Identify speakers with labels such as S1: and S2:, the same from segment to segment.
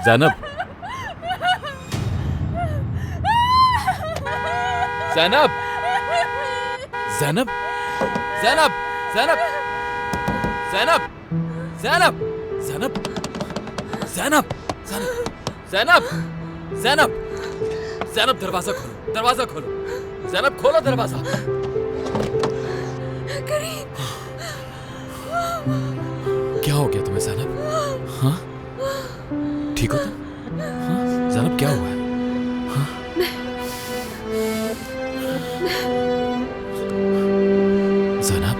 S1: जैनब, जैनब, जैनब, जैनब, जैनब, जैनब, जैनब, जैनब, जैनब, जैनब, जैनब, जैनब, दरवाजा खोलो, दरवाजा खोलो, जैनब खोलो दरवाजा।
S2: करीम,
S1: क्या हो गया तुम्हें जैनब? हाँ, ठीक हो तुम? हाँ, जैनब क्या हुआ है? हाँ? जैनब,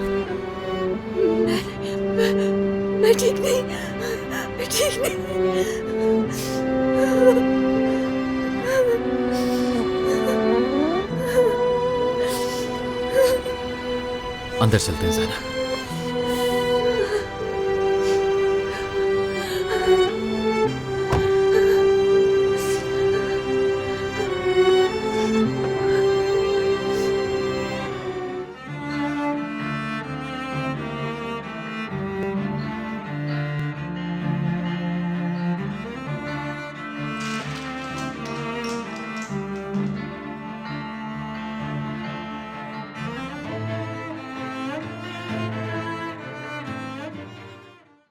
S2: मैं ठीक नहीं, मैं ठीक नहीं।
S1: अंदर चलते हैं जैनब।